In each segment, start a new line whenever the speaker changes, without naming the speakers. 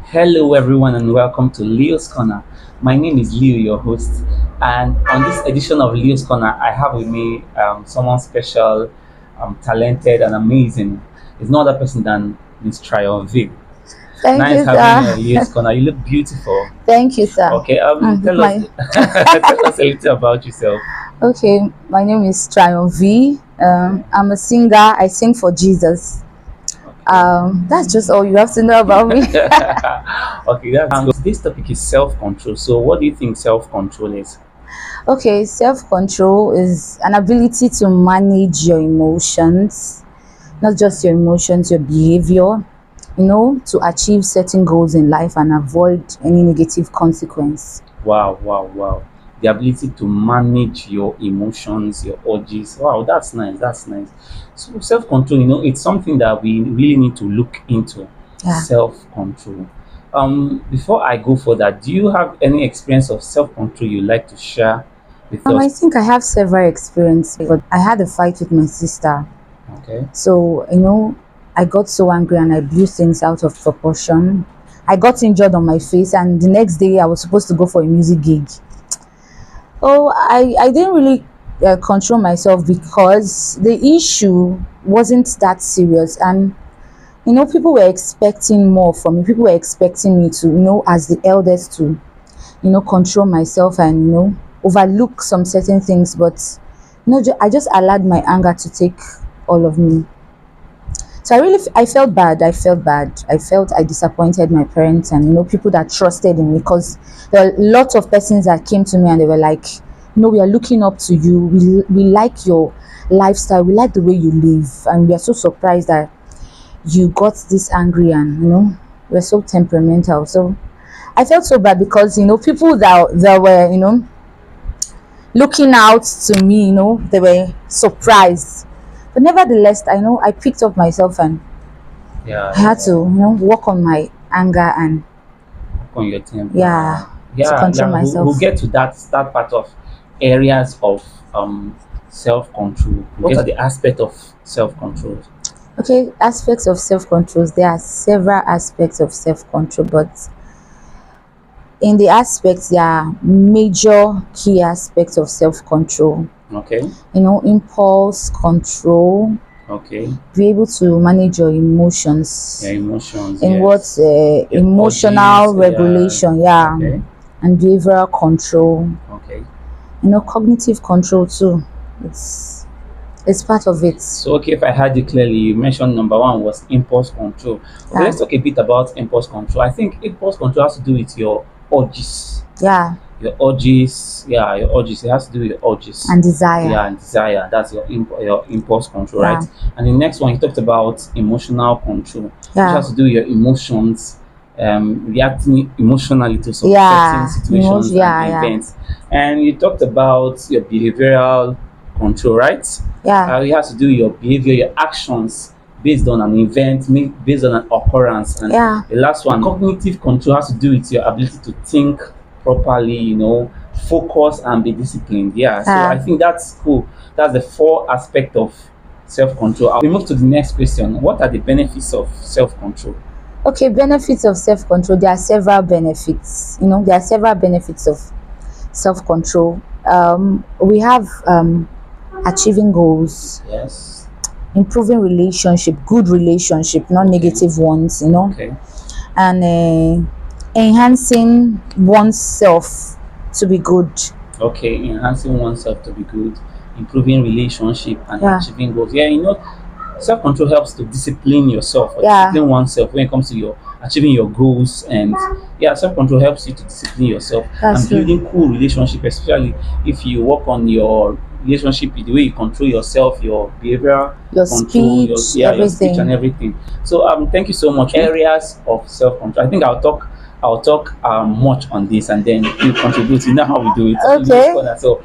Hello, everyone, and welcome to Leo's Corner. My name is Leo, your host, and on this edition of Leo's Corner, I have with me someone special, talented, and amazing. It's no other person than Miss Triumph V.
Thank
Nice
you,
having you on
sir.
Leo's Corner. You look beautiful.
Thank you, sir.
Okay, tell us
My
tell us a little about yourself.
okay. My name is Triumph V. I'm a singer. I sing for Jesus. That's just all you have to know about me.
Okay, that's good. This topic is self-control. So, what do you think self-control is?
Okay, self-control is an ability to manage your emotions, not just your emotions, your behavior. To achieve certain goals in life and avoid any negative consequence.
Wow, wow, wow. The ability to manage your emotions, your urges. Wow, that's nice. That's nice. So self-control, it's something that we really need to look into.
Yeah.
Self-control. Before I go further, do you have any experience of self-control you like to share with
I
us?
think I have several experiences, but I had a fight with my sister.
Okay.
So, I got so angry and I blew things out of proportion. I got injured on my face, and the next day I was supposed to go for a music gig. Oh, I didn't really control myself because the issue wasn't that serious. And, people were expecting more from me. People were expecting me to, as the eldest to, control myself and, overlook some certain things. But, I just allowed my anger to take all of me. So I felt bad. I felt bad. I felt I disappointed my parents and people that trusted in me, because there were lots of persons that came to me and they were like, we are looking up to you. We like your lifestyle. We like the way you live, and we are so surprised that you got this angry and we're so temperamental. So I felt so bad because people that were looking out to me, they were surprised. But nevertheless, I picked up myself and
Yeah,
I had to, work on my anger and
on your team.
to
Yeah,
control
yeah. We'll
myself.
get to that part of areas of self-control. What are the aspect of self-control?
Okay, aspects of self-control. There are several aspects of self-control, but in the aspects, there are major key aspects of self-control.
Okay.
Impulse control,
Okay.
be able to manage your emotions.
Your emotions.
In
Yes.
what
Your
emotional
urges,
regulation,
Okay.
and behavioral control.
Okay.
Cognitive control too. It's part of it.
So, okay, if I heard you clearly, you mentioned number one was impulse control. Okay,
Yeah.
let's talk a bit about impulse control. I think impulse control has to do with your urges.
Yeah,
Your urges, yeah, your urges. It has to do with your urges.
and desire.
Yeah, and desire. That's your impulse control,
Yeah.
right? And the next one, you talked about emotional control, which
Yeah,
has to do with your emotions, reacting emotionally to some
yeah,
certain situations and
yeah,
events. And you talked about your behavioral control, right?
yeah,
It has to do with your behavior, your actions based on an event, based on an occurrence. And
yeah,
the last one, cognitive control, has to do with your ability to think properly, focus and be disciplined. Yeah, so I
yeah.
think that's cool. That's the four aspect of self-control. We move to the next question. What are the benefits of self-control?
Okay, benefits of self-control. There are several benefits. There are several benefits of self-control. We have achieving goals,
Yes.
improving relationship, good relationship, not negative ones.
Okay.
And enhancing oneself to be good.
Okay, enhancing oneself to be good, improving relationship and
Yeah.
achieving goals. Yeah, self-control helps to discipline yourself or
Yeah.
discipline oneself when it comes to your achieving your goals. And yeah, self-control helps you to discipline yourself
That's
and
true.
building cool relationship, especially if you work on your relationship, the way you control yourself, your behavior
Your
control,
speech,
your speech and
everything.
everything. So thank you so much. Areas of self-control. I think I'll talk much on this and then you contribute. You know how we do it.
Okay.
So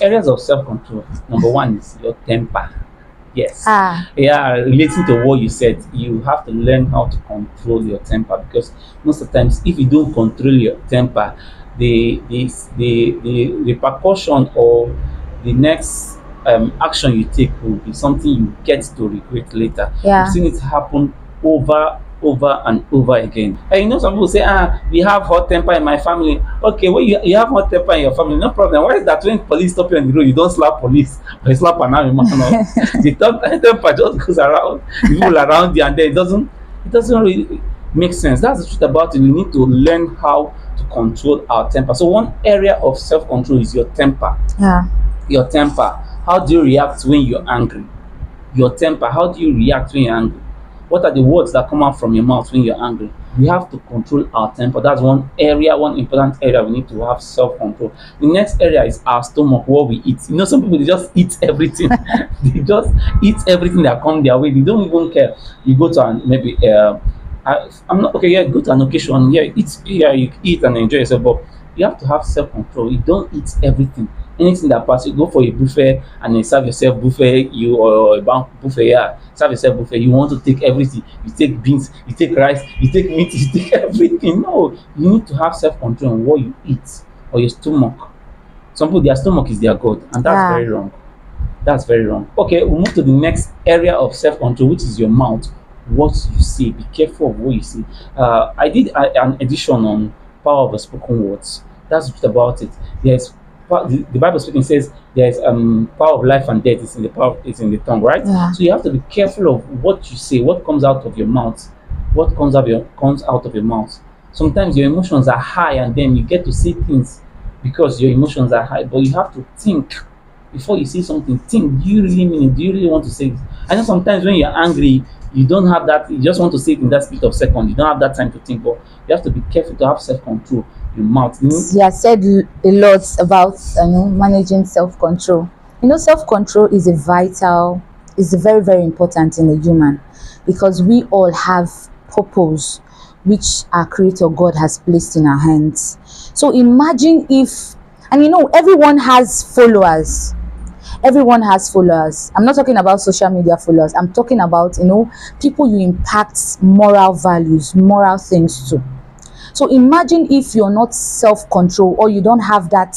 areas of self-control. Number one is your temper. Yes. Yeah, relating to what you said, you have to learn how to control your temper, because most of the times if you don't control your temper, the repercussion or the next action you take will be something you get to regret later.
Yeah.
We've seen it happen over over and over again. And you know, some people say, we have hot temper in my family. Okay, well, you have hot temper in your family, no problem. Why is that when police stop you on the road, you don't slap police or you slap an animal? No. The temper just goes around people around you, and then it doesn't really make sense. That's the truth about it. We need to learn how to control our temper. So one area of self-control is your temper.
Yeah.
Your temper. How do you react when you're angry? Your temper. How do you react when you're angry? What are the words that come out from your mouth when you're angry? We have to control our temper. That's one area, one important area we need to have self-control. The next area is our stomach, what we eat. You know, some people, they just eat everything. They just eat everything that comes their way. They don't even care. You go to maybe I'm not okay. Yeah, go to an occasion. Yeah, eat. Yeah, you eat and enjoy yourself. But you have to have self-control. You don't eat everything. Anything that passes, you go for a buffet and then serve yourself buffet. You or a bank buffet. Yeah, serve yourself buffet. You want to take everything. You take beans. You take rice. You take meat. You take everything. No, you need to have self-control on what you eat or your stomach. Some people, their stomach is their god, and that's
Yeah.
very wrong. That's very wrong. Okay, we'll move to the next area of self-control, which is your mouth. What you say. Be careful of what you say. I did an edition on power of the spoken words. That's just about it. There's the Bible speaking says there's power of life and death is in the power is in the tongue, right?
Yeah.
So you have to be careful of what you say, what comes out of your mouth, what comes out of your mouth. Sometimes your emotions are high, and then you get to say things because your emotions are high, but you have to think before you say something. Think, do you really mean it? Do you really want to say it? I know sometimes when you're angry, you don't have that, you just want to say it in that split of second. You don't have that time to think, but you have to be careful to have self-control. Your mouth, you know?
He has said a lot about managing self-control. Self-control is is very, very important in a human, because we all have purpose which our creator God has placed in our hands. So imagine if, and everyone has followers. Everyone has followers. I'm not talking about social media followers. I'm talking about people you impact moral values, moral things to. So imagine if you're not self-control, or you don't have that,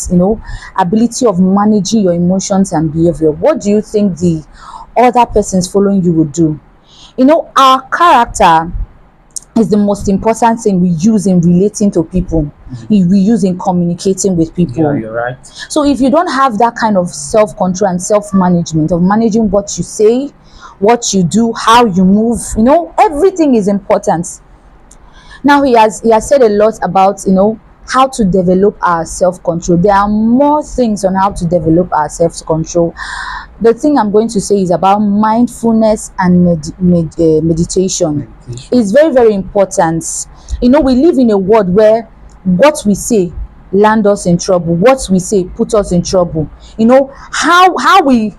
ability of managing your emotions and behavior. What do you think the other persons following you would do? Our character is the most important thing we use in relating to people. We use in communicating with people.
Yeah, you're right.
So if you don't have that kind of self-control and self-management of managing what you say, what you do, how you move, everything is important. Now he has said a lot about how to develop our self-control. There are more things on how to develop our self-control. The thing I'm going to say is about mindfulness and meditation. It's very, very important. We live in a world where what we say land us in trouble, what we say put us in trouble. How we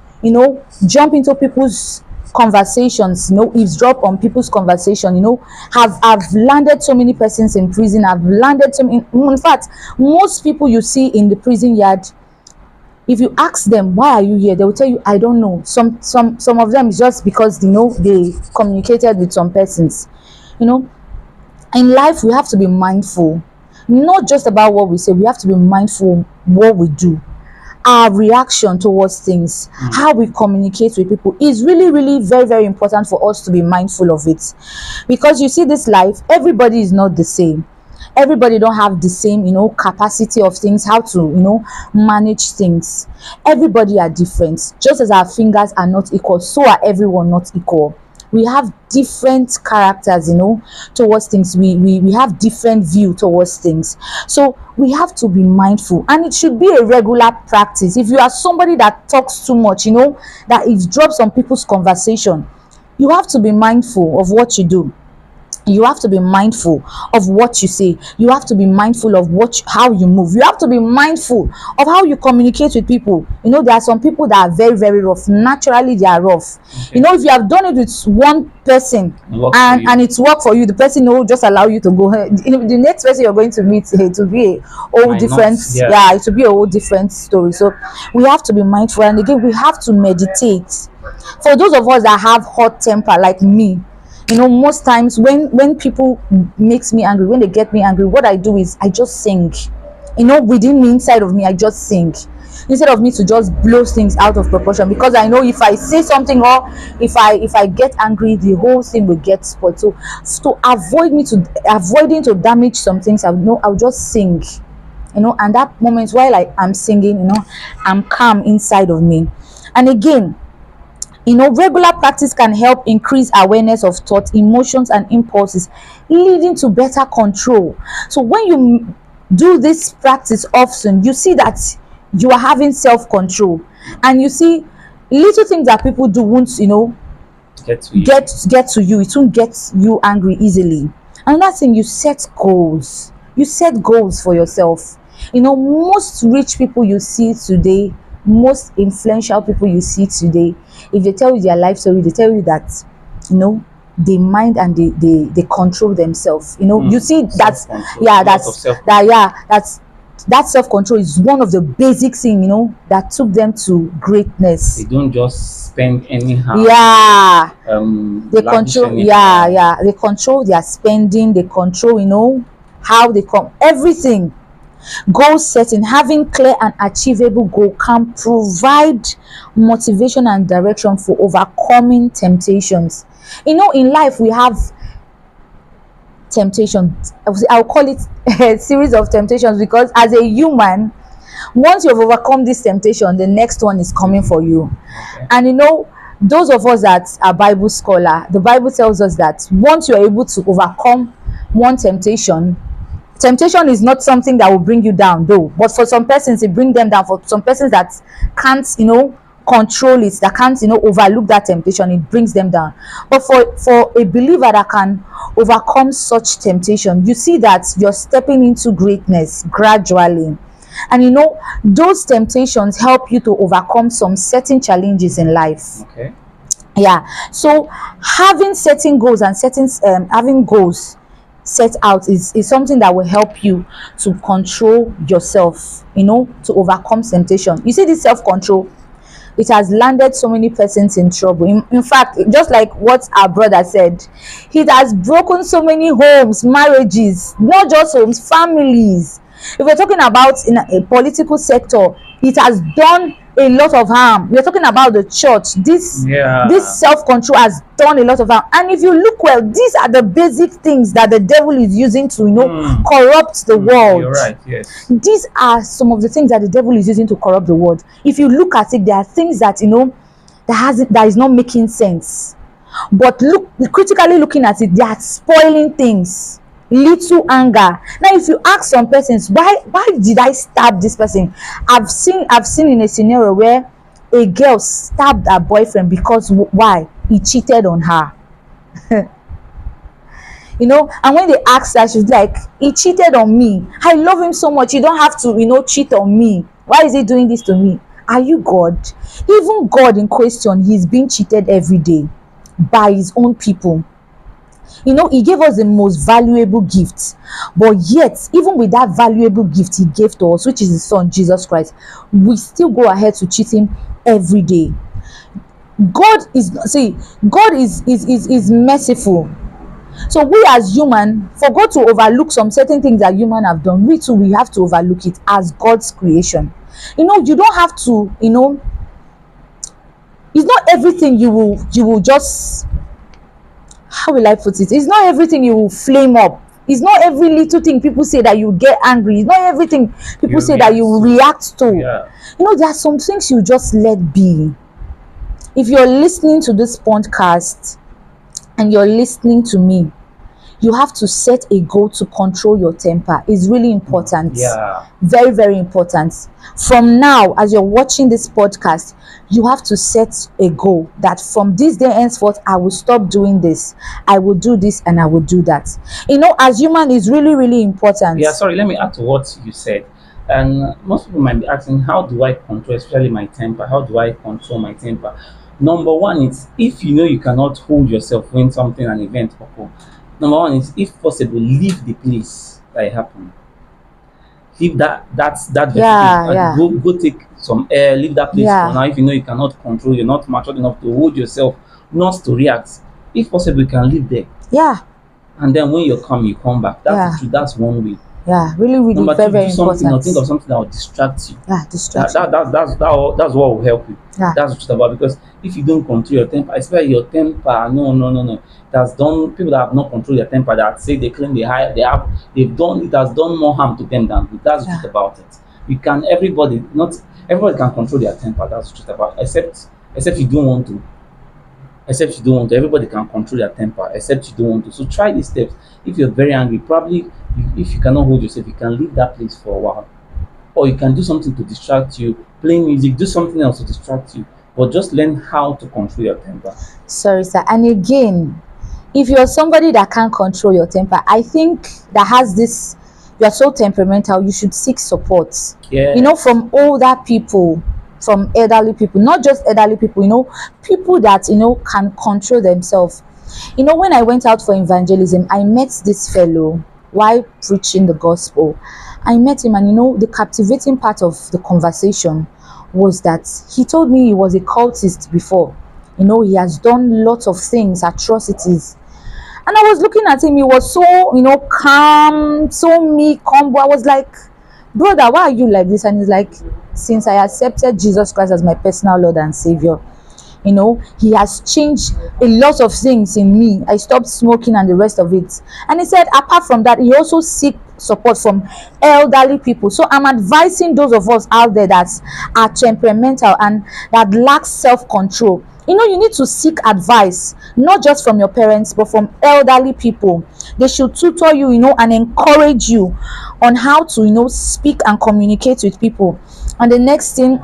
jump into people's conversations, eavesdrop on people's conversation, have landed so many persons in prison. Have landed so many, in fact, most people you see in the prison yard, if you ask them why are you here, they will tell you, I don't know. Some of them is just because they communicated with some persons. In life we have to be mindful, not just about what we say. We have to be mindful what we do, our reaction towards things, how we communicate with people is really, really very, very important for us to be mindful of it. Because you see, this life, everybody is not the same. Everybody don't have the same capacity of things, how to manage things. Everybody are different. Just as our fingers are not equal, so are everyone not equal. We have different characters towards things. We have different view towards things. So we have to be mindful, and it should be a regular practice. If you are somebody that talks too much, that eavesdrops on people's conversation, you have to be mindful of what you do. You have to be mindful of what you say. You have to be mindful of how you move. You have to be mindful of how you communicate with people. There are some people that are very, very rough. Naturally they are rough.
Okay.
If you have done it with one person and it's worked for you, the person will just allow you to go. The next person you're going to meet, to be a whole different, it will be a whole different story. So we have to be mindful, and again we have to meditate. For those of us that have hot temper like me, most times when people makes me angry, when they get me angry, what I do is I just sing. Within me, inside of me, I just sing. instead of me to just blow things out of proportion, because I know if I say something, or if I get angry, the whole thing will get spoiled. So to avoiding to damage some things, I'll just sing, and that moment while I'm singing, I'm calm inside of me. And again, regular practice can help increase awareness of thoughts, emotions, and impulses, leading to better control. So when you do this practice often, you see that you are having self-control, and you see little things that people do won't,
Get to you.
get to you. It won't get you angry easily. Another thing, you set goals. You set goals for yourself. Most rich people you see today, most influential people you see today, if they tell you their life story, they tell you that, they mind and they control themselves. You see that's
Self-control.
yeah,
A lot of
that's
self-
that yeah, that self-control is one of the basic thing, that took them to greatness.
They don't just spend anyhow.
Yeah, they
Lavish
control.
anyhow.
Yeah, they control their spending. They control, how they come, everything. Goal setting, having clear and achievable goal, can provide motivation and direction for overcoming temptations. In life we have temptations. I'll call it a series of temptations, because as a human, once you've overcome this temptation, the next one is coming for you.
Okay.
And those of us that are Bible scholar, the Bible tells us that once you're able to overcome one temptation is not something that will bring you down, though, but for some persons it brings them down. For some persons that can't control it, that can't overlook that temptation, it brings them down. But for a believer that can overcome such temptation, you see that you're stepping into greatness gradually. And those temptations help you to overcome some certain challenges in life.
Okay.
Yeah, so having setting goals and having goals set out is something that will help you to control yourself, to overcome temptation. You see, this self-control, it has landed so many persons in trouble. In fact, just like what our brother said, it has broken so many homes, marriages, not just homes, families. If we're talking about in a political sector, it has done a lot of harm. We're talking about the church. This self-control has done a lot of harm. And if you look well, these are the basic things that the devil is using to corrupt the world.
You're right. Yes.
These are some of the things that the devil is using to corrupt the world. If you look at it, there are things that that is not making sense. But critically looking at it, they are spoiling things. Little anger. Now if you ask some persons, why did I stab this person? I've seen in a scenario where a girl stabbed her boyfriend because why? He cheated on her. And when they asked her, she's like, he cheated on me. I love him so much. You don't have to cheat on me. Why is he doing this to me? Are you God? Even God in question, he's being cheated every day by his own people. He gave us the most valuable gift, but yet, even with that valuable gift he gave to us, which is his son Jesus Christ, we still go ahead to cheat him every day. God is merciful. So we as human, for God to overlook some certain things that human have done, we too, we have to overlook it as God's creation. You don't have to, it's not everything you will just, how will I put it? It's not everything you will flame up. It's not every little thing people say that you get angry. It's not everything people say that you react to.
Yeah.
There are some things you just let be. If you're listening to this podcast and you're listening to me, you have to set a goal to control your temper. It's really important.
Yeah.
Very, very important. From now, as you're watching this podcast, you have to set a goal that from this day henceforth, I will stop doing this. I will do this and I will do that. As human, is really, really important.
Yeah, sorry, let me add to what you said. And most people might be asking, how do I control, especially my temper? How do I control my temper? Number one is, if you cannot hold yourself when an event occurs. Number one is, if possible, leave the place that it happened. Leave that
Yeah.
Go take some air, leave that place
Yeah.
for now. If you cannot control, you're not mature enough to hold yourself, not to react. If possible, you can leave there.
Yeah.
And then when you come back. That's one way.
Yeah, really, really
Number
very,
two,
very
do something or
important.
think of something that will distract you.
Yeah,
That,
distraction.
that, that, that's, that's what will help you.
Yeah,
That's what it's about. Because if you don't control your temper, especially your temper, no, no, no, no. It has done people that have not controlled their temper that say they claim they've done it has done more harm to them than good. That's the truth
yeah.
about it. You can not everybody can control their temper. That's the truth about it, except you don't want to. Except you don't want to. Everybody can control their temper, except you don't want to. So try these steps. If you're very angry, probably if you cannot hold yourself, you can leave that place for a while, or you can do something to distract you, play music, do something else to distract you, but just learn how to control your temper.
Sorry, sir. And again, if you're somebody that can't control your temper, I think that has this, you're so temperamental, you should seek support.
Yes.
From older people, from elderly people, not just elderly people, people that, can control themselves. When I went out for evangelism, I met this fellow while preaching the gospel. I met him, and the captivating part of the conversation was that he told me he was a cultist before. He has done lots of things, atrocities. And I was looking at him, he was so, calm, so meek, humble. I was like, brother, why are you like this? And he's like, since I accepted Jesus Christ as my personal Lord and Savior, he has changed a lot of things in me. I stopped smoking and the rest of it. And he said, apart from that, he also seek support from elderly people. So I'm advising those of us out there that are temperamental and that lack self-control. You need to seek advice, not just from your parents, but from elderly people. They should tutor you, and encourage you on how to, speak and communicate with people. And the next thing,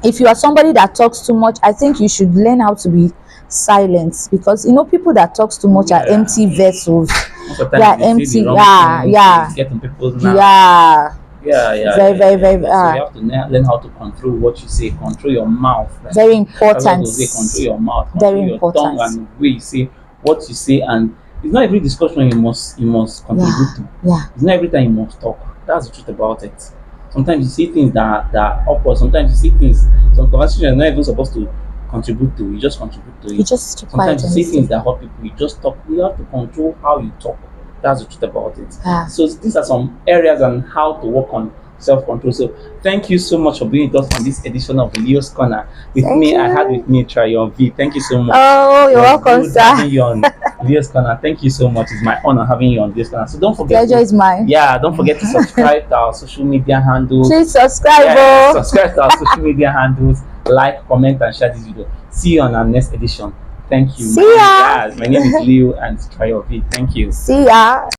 if you are somebody that talks too much, I think you should learn how to be silent, because people that talks too much are
Yeah.
empty vessels.
Most of the
They are
time they say the
empty.
wrong
Yeah,
things,
yeah,
they get on people's nerves.
yeah.
Yeah, yeah,
Very,
yeah,
very,
yeah,
very,
yeah. So you have to learn how to control what you say, control your mouth.
very
That's what
important.
they'll say, control your mouth,
Very
control your tongue,
important.
and the way you say what you say. And it's not every discussion you must
Yeah,
contribute to.
yeah.
It's not every time you must talk. That's the truth about it. Sometimes you see things that are awkward. Sometimes you see things, some conversations you're not even supposed to contribute to. You just contribute to
You
it.
just keep quiet
Sometimes you
and
see things
listen.
that hurt people. You just talk. You have to control how you talk. That's the truth about it.
Yeah.
So these are some areas on how to work on self-control. So thank you so much for being with us on this edition of Leo's Corner. With
Thank
me, I had
you.
with me Trayon V. Thank you so much.
Oh,
It
you're
was
welcome,
good having
sir.
you on Leo's Corner. Thank you so much. It's my honor having you on Leo's Corner. So don't forget
Pleasure
to,
is mine.
yeah, don't forget to subscribe to our social media handles.
Please subscribe.
Yeah,
Oh.
subscribe to our social media handles, like, comment, and share this video. See you on our next edition. Thank you.
See ya.
My name is Leo and Trayon V. Thank you.
See ya.